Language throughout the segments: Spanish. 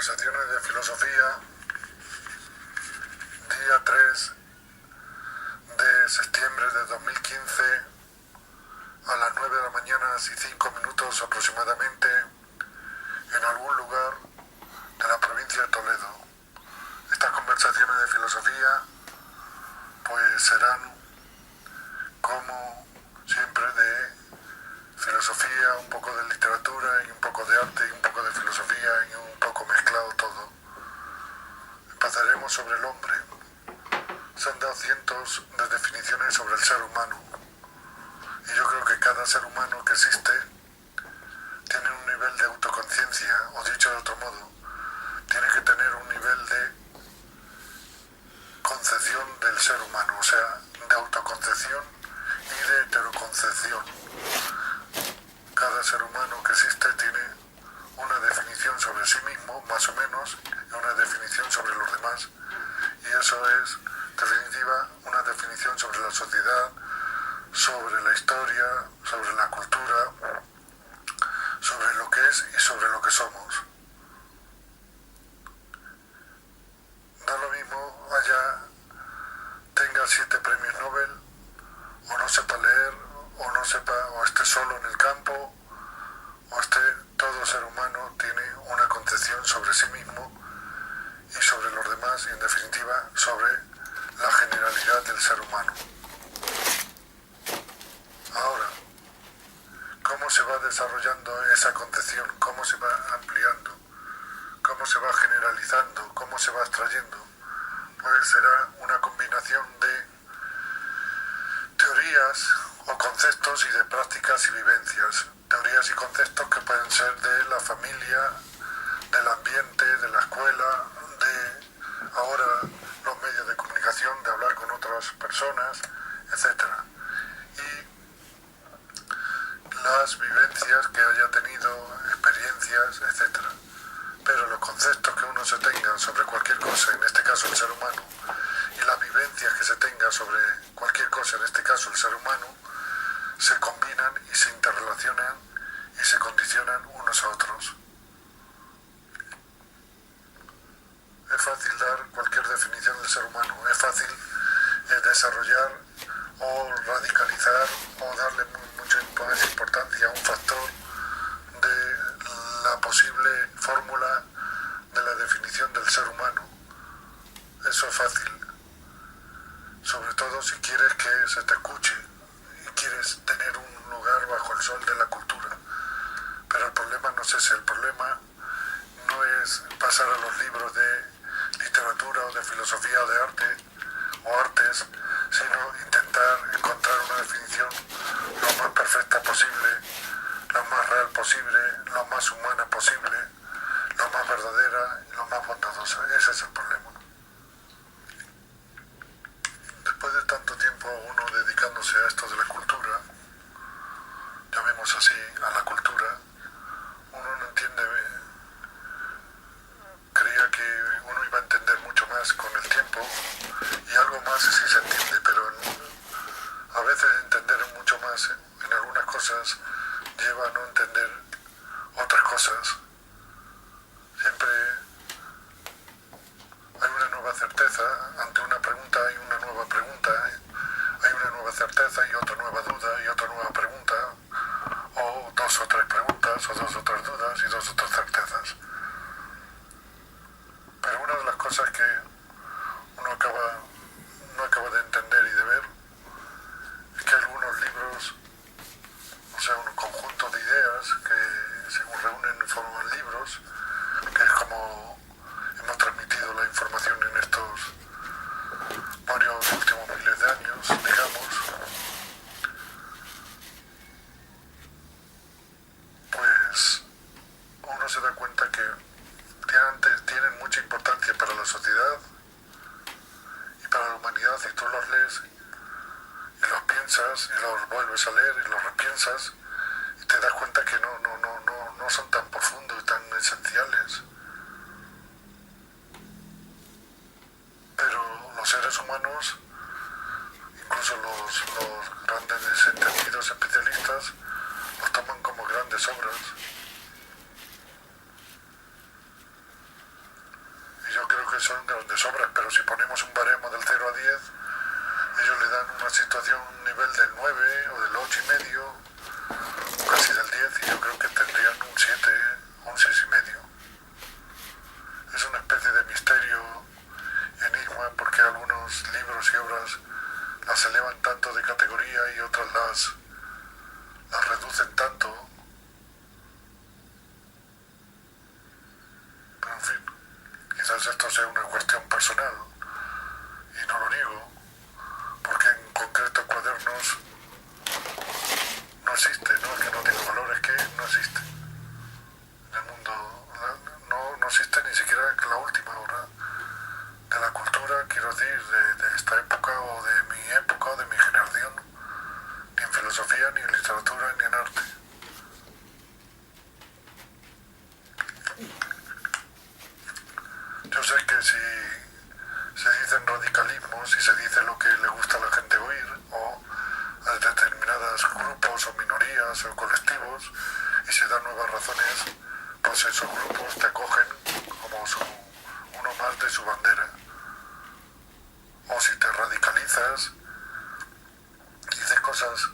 Conversaciones de Filosofía, día 3 de septiembre de 2015, a las 9 de la mañana y 5 minutos aproximadamente, en algún lugar de la provincia de Toledo. Estas conversaciones de filosofía pues serán, como siempre, de filosofía, un poco de literatura y un poco de arte y un poco de filosofía y un poco mezclado todo. Empezaremos sobre el hombre. Se han dado cientos de definiciones sobre el ser humano y yo creo que cada ser humano que existe tiene un nivel de autoconciencia, o dicho de otro modo, tiene que tener un nivel de concepción del ser humano, o sea, de autoconcepción y de heteroconcepción. Cada ser humano que existe tiene una definición sobre sí mismo, más o menos, y una definición sobre los demás. Y eso es, en definitiva, una definición sobre la sociedad, sobre la historia, sobre la cultura, sobre lo que es y sobre lo que somos. Da lo mismo tenga 7 premios Nobel, o no sepa leer, o no sepa, o esté solo en el campo, todo ser humano tiene una concepción sobre sí mismo y sobre los demás, y en definitiva sobre la generalidad del ser humano. Ahora, ¿cómo se va desarrollando esa concepción? ¿Cómo se va ampliando? ¿Cómo se va generalizando? ¿Cómo se va extrayendo? Pues será una combinación de teorías o conceptos y de prácticas y vivencias. Teorías y conceptos que pueden ser de la familia, del ambiente, de la escuela, de ahora los medios de comunicación, de hablar con otras personas, etc. Y las vivencias que haya tenido, experiencias, etc. Pero los conceptos que uno se tenga sobre cualquier cosa, en este caso el ser humano, y las vivencias que se tenga sobre cualquier cosa, en este caso el ser humano, se combinan y se interrelacionan y se condicionan unos a otros. Es fácil dar cualquier definición del ser humano, es fácil desarrollar o radicalizar o darle mucha más importancia a un factor de la posible fórmula de la definición del ser humano. Eso es fácil, sobre todo si quieres que se te escuche y quieres tener un lugar bajo el sol de la cultura. Pero el problema no es ese, el problema no es pasar a los libros de literatura o de filosofía o de arte o artes, sino intentar encontrar una definición lo más perfecta posible, lo más real posible, lo más humana posible, lo más verdadera y lo más bondadosa. Ese es el problema. Después de tanto tiempo uno dedicándose a esto de la cultura, llamemos así a la cultura, uno no entiende, creía que uno iba a entender mucho más con el tiempo, y algo más sí se entiende, pero a veces entender mucho más en algunas cosas lleva a no entender otras cosas. Siempre hay una nueva certeza, ante una pregunta hay una nueva pregunta, hay una nueva certeza y otra nueva duda y otra nueva pregunta, o 2 o 3 preguntas, o 2 o 3 dudas y 2 o 3 certezas. Pero una de las cosas que uno no acaba de entender y de ver es que algunos libros, o sea, un conjunto de ideas que se reúnen y forman libros, que es como hemos transmitido la información en estos varios últimos miles de años, digamos, pues uno se da cuenta que tienen mucha importancia para la sociedad y para la humanidad, y tú los lees y los piensas y los vuelves a leer y los repiensas y te das cuenta que no son tan profundos y tan esenciales. Pero los seres humanos, incluso los grandes entendidos especialistas, los toman como grandes obras. buenos de sobras, pero si ponemos un baremo del 0 a 10, ellos le dan una situación, un nivel del 9 o del 8,5, o casi del 10, y yo creo que tendrían un 7 o un 6,5. Es una especie de misterio y enigma, porque algunos libros y obras las elevan tanto de categoría y otras las reducen tanto. Pero en fin, quizás esto sea una cuestión personal, y no lo niego, porque en concreto Cuadernos no existe, no es que no tenga valor, es que no existe. En el mundo no existe ni siquiera la última obra de la cultura, quiero decir, de esta época o de mi época o de mi generación, ni en filosofía, ni en literatura, ni en arte. Yo sé que si se dicen radicalismos, si se dice lo que le gusta a la gente oír, o a determinados grupos o minorías o colectivos, y se dan nuevas razones, pues esos grupos te acogen como uno más de su bandera. O si te radicalizas, dices cosas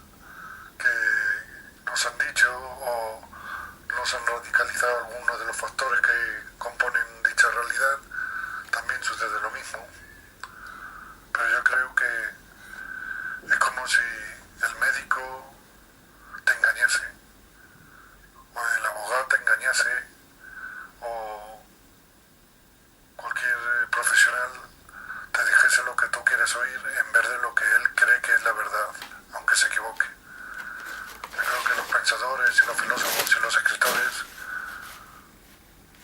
que nos han dicho o nos han radicalizado algunos de los factores que componen dicha realidad, también sucede lo mismo. Pero yo creo que es como si el médico te engañase, o el abogado te engañase, o cualquier profesional te dijese lo que tú quieres oír en vez de lo que él cree que es la verdad, aunque se equivoque. Yo creo que los pensadores y los filósofos y los escritores,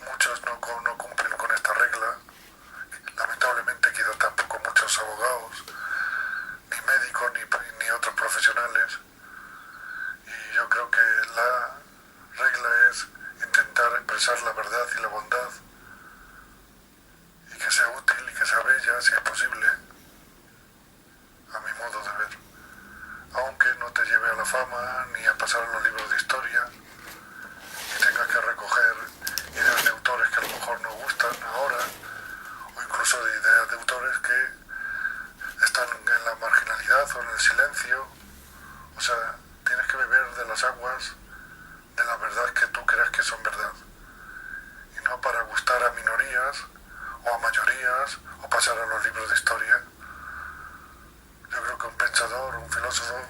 muchos no cumplen con esta regla. Lamentablemente quizá tampoco muchos abogados, ni médicos, ni otros profesionales. Y yo creo que la regla es intentar expresar la verdad y la bondad, y que sea útil y que sea bella, si es posible, a mi modo de ver. Aunque no te lleve a la fama ni a pasar a los libros de historia, y tengas que recoger ideas de autores que a lo mejor no gustan ahora, o incluso de ideas de autores que están en la marginalidad o en el silencio. O sea, tienes que beber de las aguas de la verdad que tú creas que son verdad, y no para gustar a minorías o a mayorías o pasar a los libros de historia. Yo creo que un pensador, un filósofo,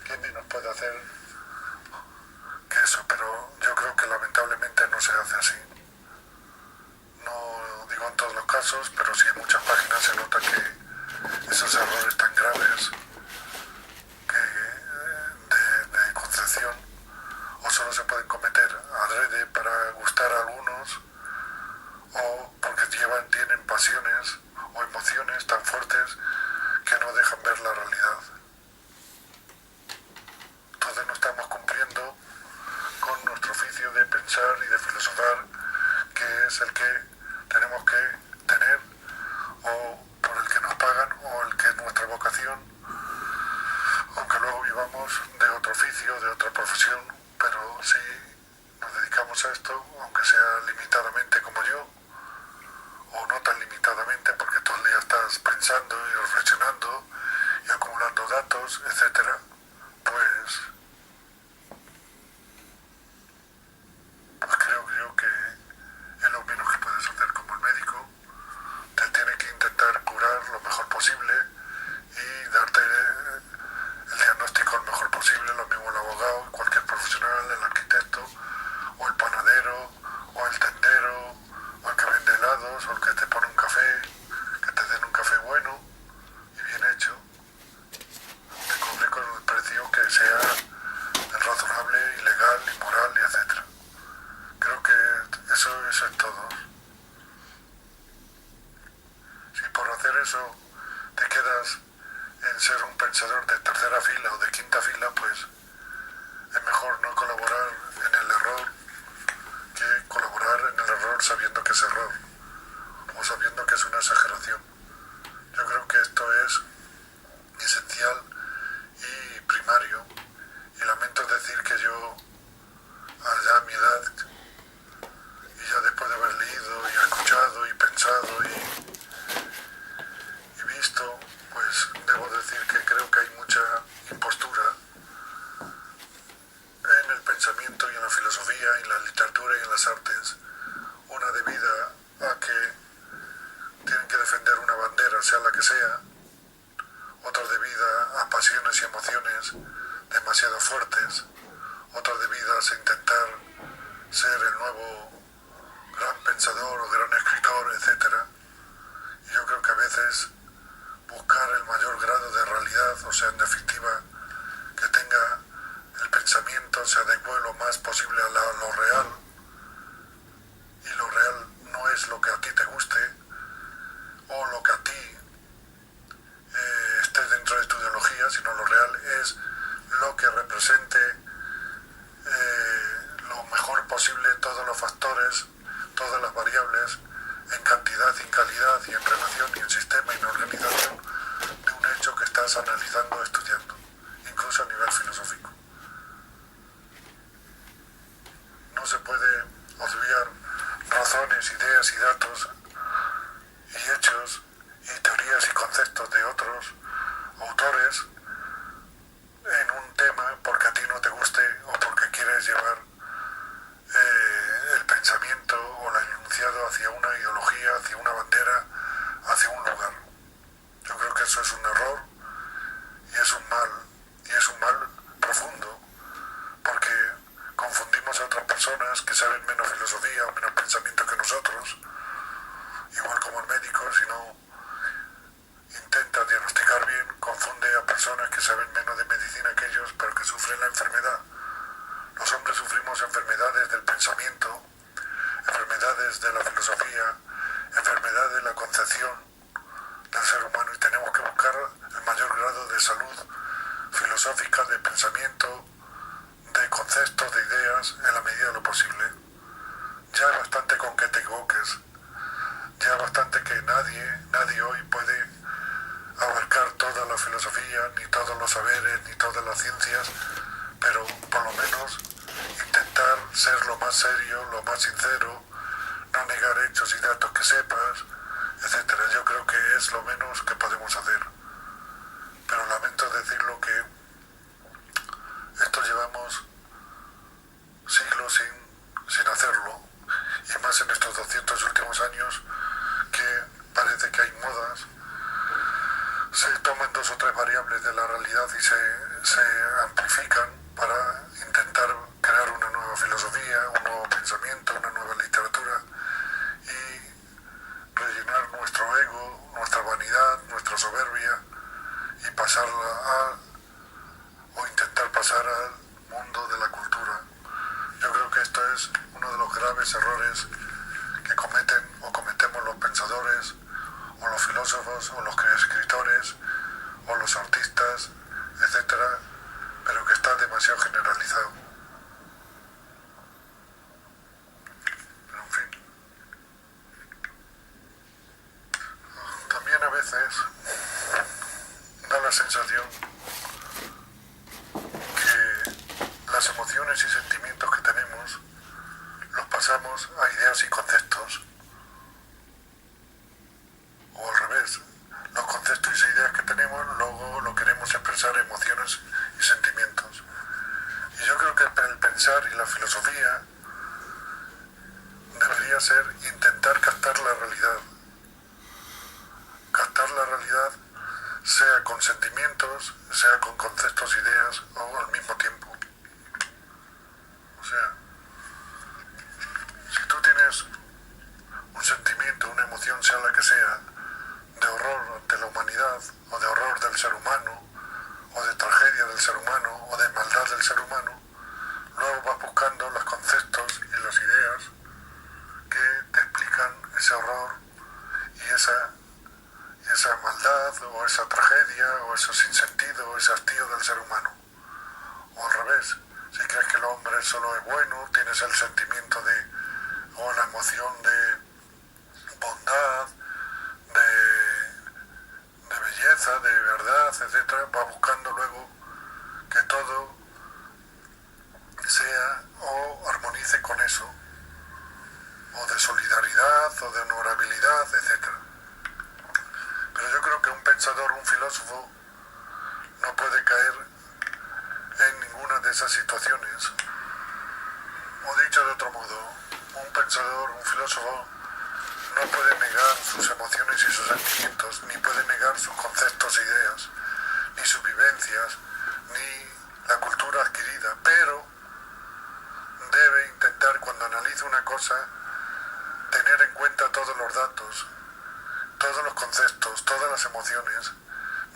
¿quién menos puede hacer que eso? Pero yo creo que lamentablemente no se hace así. No digo en todos los casos, pero sí en muchas páginas se nota que esos errores tan graves de concepción o solo se pueden cometer adrede para gustar a algunos, o porque tienen pasiones o emociones tan fuertes que no dejan ver la realidad. Entonces no estamos cumpliendo con nuestro oficio de pensar y de filosofar, que es el que tenemos que tener, o por el que nos pagan, o el que es nuestra vocación, aunque luego vivamos de otro oficio, de otra profesión. Pero si nos dedicamos a esto, aunque sea limitadamente como yo, o no tan limitadamente, porque todo el día estás pensando y reflexionando y acumulando datos, etcétera, pues creo yo que es lo menos que puedes hacer como el médico. Te tiene que intentar curar lo mejor posible y darte el diagnóstico lo mejor posible. Lo mismo el abogado, cualquier profesional, el arquitecto, o el panadero, o el tendero, o el que vende helados, o el que te pone un café, que te den un café bueno y bien hecho. Te cobre con el precio que sea razonable y legal y moral y etcétera. Creo que eso es todo. Si por hacer eso te quedas en ser un pensador de tercera fila o de quinta fila, pues es mejor no colaborar en el error que colaborar en el error sabiendo que es error, o sabiendo que es una exageración. Yo creo que esto es esencial y primario, y lamento decir que yo, allá a mi edad, y ya después de haber leído y escuchado y pensado y veces buscar el mayor grado de realidad, o sea, en definitiva, que tenga el pensamiento, se adecue lo más posible a lo real, y lo real no es lo que a ti te guste o lo que a ti esté dentro de tu ideología, sino lo real es lo que represente lo mejor posible todos los factores, todas las variables, en cantidad y en calidad y en relación y en sistema y en organización de un hecho que estás analizando o estudiando, incluso a nivel filosófico. No se puede obviar razones, ideas y datos y hechos y teorías y conceptos de otros autores en un tema porque a ti no te guste o porque quieres llevar el pensamiento o el enunciado hacia una ideología, hacia una bandera, hacia un lugar. Yo creo que eso es un error y es un mal profundo, porque confundimos a otras personas que saben menos filosofía o menos pensamiento que nosotros, igual como el médico, si no intenta diagnosticar bien, confunde a personas que saben menos de medicina que ellos, pero que sufren la enfermedad. Los hombres sufrimos enfermedades del pensamiento, enfermedades de la filosofía, enfermedades de la concepción del ser humano, y tenemos que buscar el mayor grado de salud filosófica, de pensamiento, de conceptos, de ideas, en la medida de lo posible. Ya es bastante con que te equivoques, ya es bastante que nadie hoy puede abarcar toda la filosofía, ni todos los saberes, ni todas las ciencias, pero por lo menos intentar ser lo más serio, lo más sincero, no negar hechos y datos que sepas, etcétera. Yo creo que es lo menos que podemos hacer. Pero lamento decirlo que esto llevamos siglos sin hacerlo, y más en estos 200 últimos años que parece que hay modas, se toman dos o tres variables de la realidad y se amplifican para intentar crear una nueva filosofía, un nuevo pensamiento, una nueva literatura y rellenar nuestro ego, nuestra vanidad, nuestra soberbia y pasarla o intentar pasar al mundo de la cultura. Yo creo que esto es uno de los graves errores que cometen o cometemos los pensadores o los filósofos o los escritores o los artistas, etcétera, pero que está demasiado generalizado. Pero en fin. También a veces da la sensación que las emociones y sentimientos que tenemos los pasamos a ideas y conceptos, o al revés, los conceptos y ideas que tenemos luego lo queremos expresar en emociones y sentimientos. Y yo creo que el pensar y la filosofía debería ser intentar captar la realidad, sea con sentimientos, sea con conceptos, ideas, o al mismo tiempo. O sea, si tú tienes un sentimiento, una emoción, sea la que sea, de horror de la humanidad, o de horror del ser humano, o de tragedia del ser humano, o de maldad del ser humano, luego vas buscando los conceptos y las ideas que te explican ese horror y esa maldad, o esa tragedia, o ese sinsentido, o ese hastío del ser humano. O al revés, si crees que el hombre solo es bueno, tienes el sentimiento o la emoción de bondad, de belleza, de verdad, etcétera, va buscando luego que todo sea o armonice con eso, o de solidaridad, o de honorabilidad, etcétera. Pero yo creo que un pensador, un filósofo, no puede caer en ninguna de esas situaciones. O dicho de otro modo, un pensador, un filósofo, no puede negar sus emociones y sus sentimientos, ni puede negar sus conceptos e ideas, ni sus vivencias, ni la cultura adquirida, pero debe intentar, cuando analice una cosa, tener en cuenta todos los datos, todos los conceptos, conceptos, todas las emociones,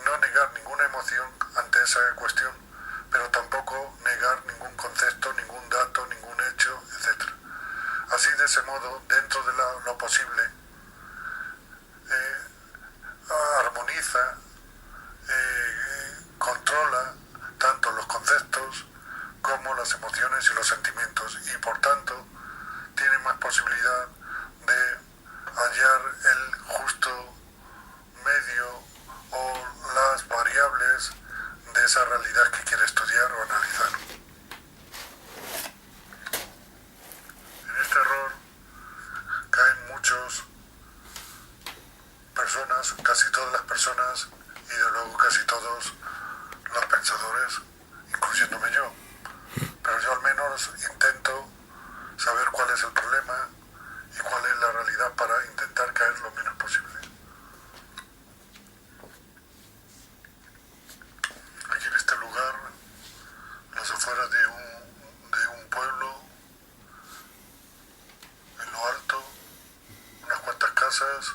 no negar ninguna emoción ante esa cuestión, pero tampoco negar ningún concepto, ningún dato, ningún hecho, etc. Así, de ese modo, dentro de lo posible, armoniza, controla tanto los conceptos como las emociones y los sentimientos, y por tanto tiene más posibilidad de hallar el justo medio o las variables de esa realidad que quiere estudiar o analizar. En este error caen muchas personas, casi todas las personas, y de luego casi todos los pensadores, incluyéndome yo. Pero yo al menos intento saber cuál es el problema y cuál es la realidad para intentar caer lo menos posible. Aquí en este lugar, las afueras de un pueblo, en lo alto, unas cuantas casas,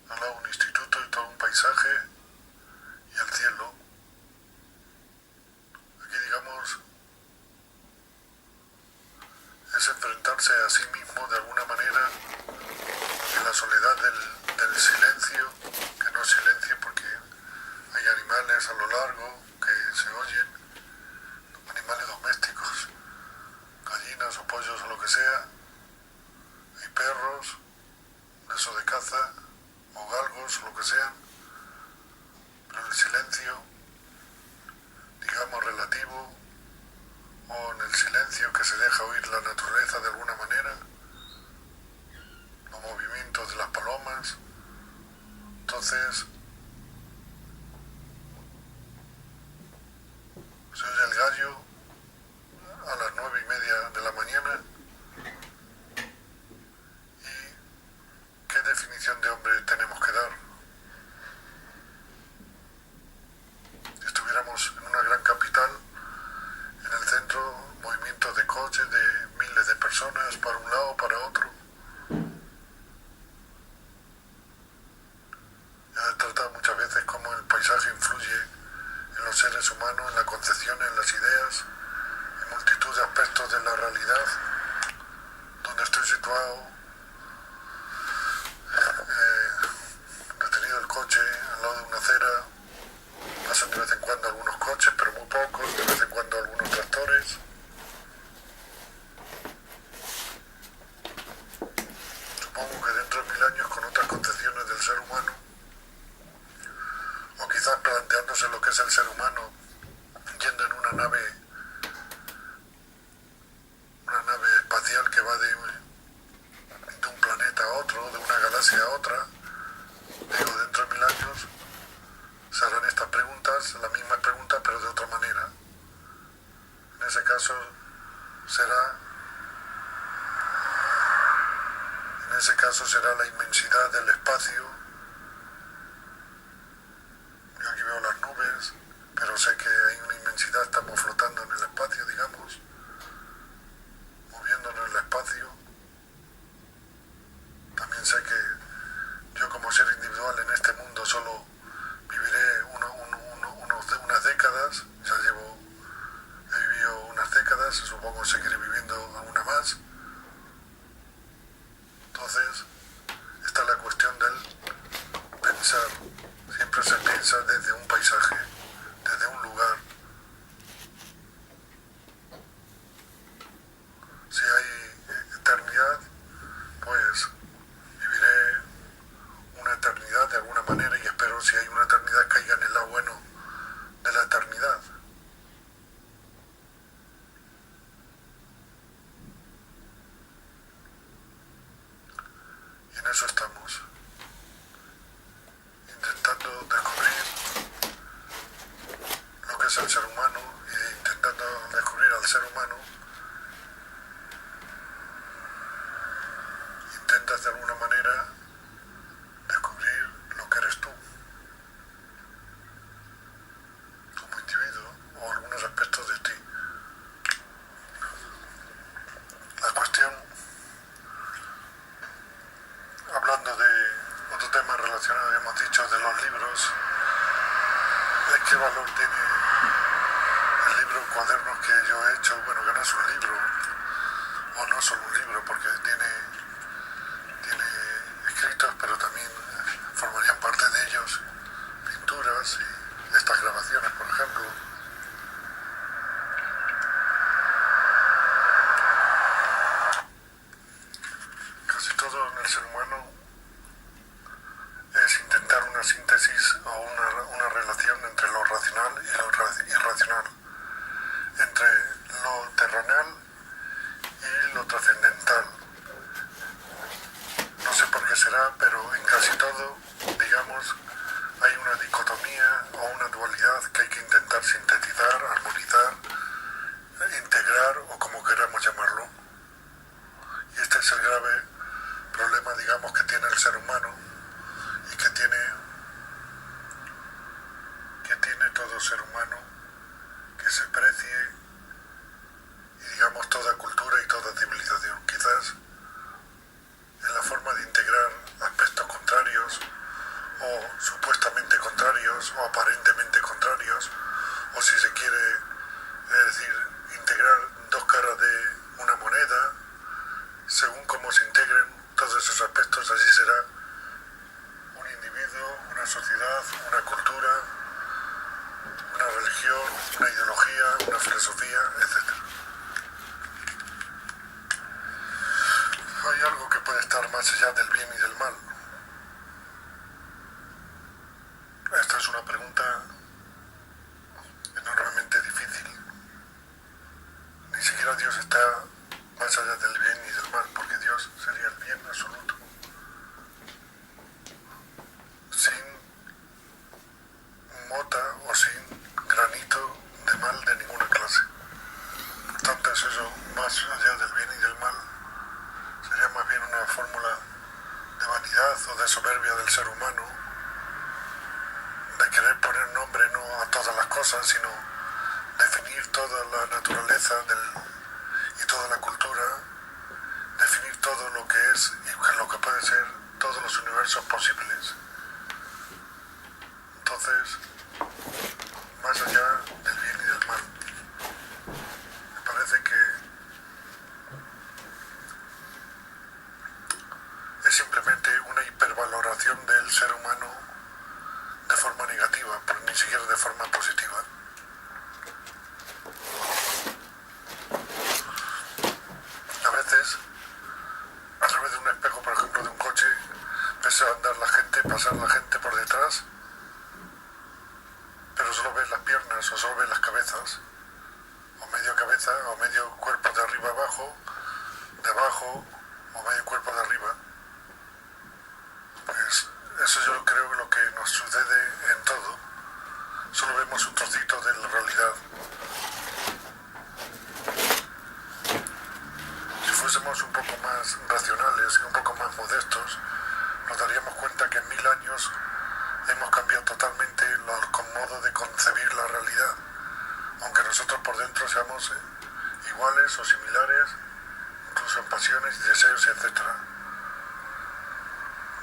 al lado un instituto y todo un paisaje, y el cielo. Aquí, digamos, es enfrentarse a sí mismo de alguna manera en la soledad del silencio, que no es silencio porque hay animales a lo largo que se oyen, animales domésticos, gallinas o pollos o lo que sea, hay perros, eso de caza, o galgos o lo que sean, pero el silencio, digamos, relativo, o en el silencio que se deja oír la naturaleza de alguna manera, los movimientos de las palomas. Entonces se oye el gallo a las 9:30 de la mañana. ¿Y qué definición de hombre tenemos que dar? Si estuviéramos en una gran capital, en el centro, movimientos de coches de miles de personas para un lado o para otro. Ya he tratado muchas veces cómo el paisaje influye en los seres humanos, en la concepción, en las ideas, en multitud de aspectos de la realidad. Donde estoy situado, detenido el coche al lado de una acera, pasan de vez en cuando algunos coches, pero muy pocos, de vez en cuando algunos tractores. Supongo que dentro de 1000 años, con otras concepciones del ser humano, o quizás planteándose lo que es el ser humano, yendo en una nave espacial que va de un planeta a otro, de una galaxia a otra, digo, dentro de 1000 años se harán estas preguntas, las mismas preguntas, pero de otra manera. En ese caso será la inmensidad del espacio. Yo aquí veo las nubes, pero sé que hay una inmensidad, estamos flotando en el espacio, digamos, moviéndonos en el espacio. También sé que yo, como ser individual en este mundo, solo viviré unas décadas. Ya he vivido unas décadas, supongo que seguiré viviendo alguna más. Entonces, esta es la cuestión del pensar. Siempre se piensa desde un paisaje, desde un lugar. Si hay eternidad, pues viviré una eternidad de alguna manera, y espero, si hay una eternidad, caiga en el lado bueno de la eternidad. Y en eso estamos, intentando descubrir lo que es el ser humano, e intentando descubrir al ser humano. Intentas de alguna manera descubrir lo que eres tú como individuo, o algunos aspectos de ti. La cuestión, hablando de otro tema relacionado, hemos dicho dicho de los libros, ¿qué valor tiene el libro cuadernos que yo he hecho? Bueno, que no es un libro, o no solo un libro, porque tiene escritos, pero también formarían parte de ellos pinturas y estas grabaciones, por ejemplo. Casi todo en el ser humano es intentar una síntesis o una relación entre lo racional y lo irracional, entre lo terrenal y lo trascendental. No sé por qué será, pero en casi todo, digamos, hay una dicotomía o una dualidad que hay que intentar sintetizar, armonizar, integrar o como queramos llamarlo. Y este es el grave problema, digamos, que tiene el ser humano y que tiene todo ser humano, que se precie y digamos toda cultura y toda civilización. Quizás en la forma de integrar aspectos contrarios o supuestamente contrarios o aparentemente contrarios, o si se quiere decir integrar dos caras de una moneda, según cómo se integren todos esos aspectos, así será un individuo, una sociedad, una cultura, una religión, una ideología, una filosofía, etc. Hay algo que puede estar más allá del bien y del mal. Esta es una pregunta enormemente difícil. Ni siquiera Dios está más allá del bien y del mal, porque Dios sería el bien absoluto, sin mota o sin granito de mal de ninguna clase. Por tanto, es eso, más allá del bien y del mal, sería más bien una fórmula de vanidad o de soberbia del ser humano, de querer poner nombre no a todas las cosas, sino definir toda la naturaleza y toda la cultura, definir todo lo que es y lo que puede ser todos los universos posibles. Entonces, más allá del bien y del mal, me parece que es simplemente una hipervaloración del ser humano de forma negativa, pero ni siquiera de forma positiva. A veces, a través de un espejo, por ejemplo, de un coche, ves andar la gente, pasar la gente por detrás, pero solo ves las piernas o solo ves las cabezas, o medio cabeza, o medio cuerpo de arriba abajo, de abajo, o medio cuerpo de arriba. Pues eso yo creo que lo que nos sucede en todo. Solo vemos un trocito de la realidad. Si fuésemos un poco más racionales y un poco más modestos, nos daríamos cuenta que en 1000 años hemos cambiado totalmente el modo de concebir la realidad, aunque nosotros por dentro seamos iguales o similares, incluso en pasiones y deseos, etc.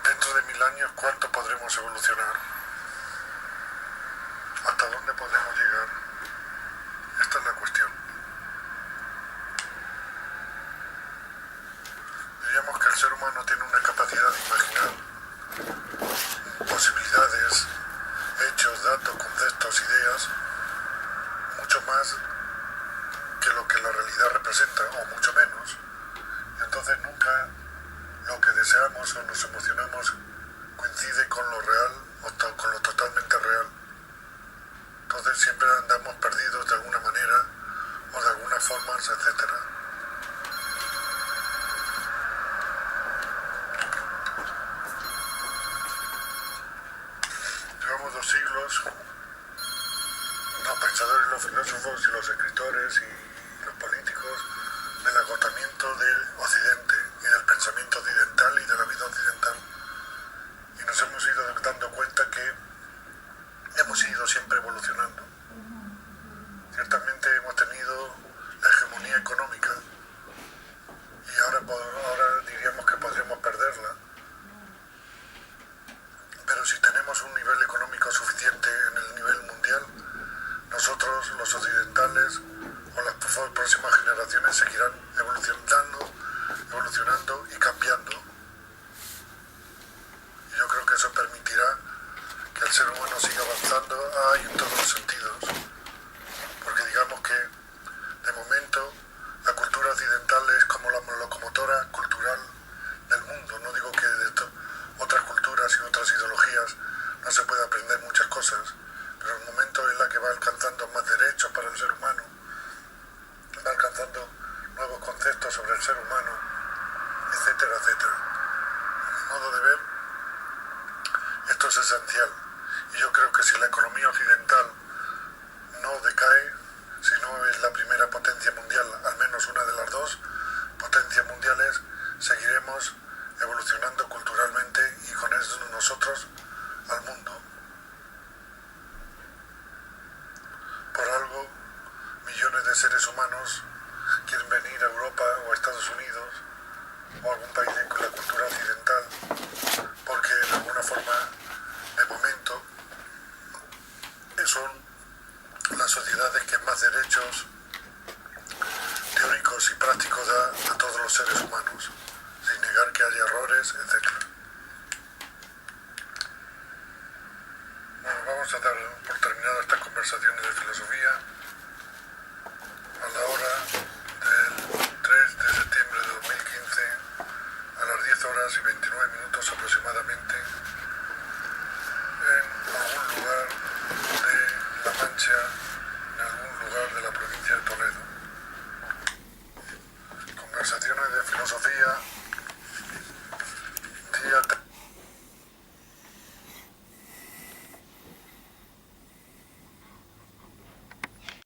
Dentro de 1000 años, ¿cuánto podremos evolucionar? ¿Hasta dónde podremos llegar? Esta es la cuestión. Diríamos que el ser humano tiene una capacidad de imaginar posibilidades, hechos, datos, conceptos, ideas, mucho más que lo que la realidad representa, o mucho menos. Y entonces nunca lo que deseamos o nos emocionamos coincide con lo real o con lo totalmente real. Entonces siempre andamos perdidos de alguna manera o de alguna forma, etc. Llevamos 2 siglos, los pensadores, los filósofos y los escritores y los políticos, del agotamiento del Occidente y del pensamiento occidental y de la vida occidental. Y nos hemos ido dando cuenta que hemos ido siempre evolucionando. Ciertamente hemos tenido la hegemonía económica y ahora diríamos que podríamos perderla. Pero si tenemos avanzando hay en todos los sentidos, porque digamos que de momento la cultura occidental es como la locomotora cultural del mundo. No digo que de otras culturas y otras ideologías no se puede aprender muchas cosas, pero el momento es la que va alcanzando más derechos para el ser humano, va alcanzando nuevos conceptos sobre el ser humano, etcétera, etcétera. A mi modo de ver, esto es esencial, y yo creo que si la economía occidental no decae, si no es la primera potencia mundial, al menos una de las dos potencias mundiales, seguiremos evolucionando culturalmente y con eso nosotros al mundo. Por algo, millones de seres humanos quieren venir a Europa o a Estados Unidos o a algún país con la cultura occidental, porque de alguna forma, de momento, son las sociedades que más derechos teóricos y prácticos da a todos los seres humanos, sin negar que haya errores, etc. Bueno, vamos a dar por terminado estas conversaciones de filosofía.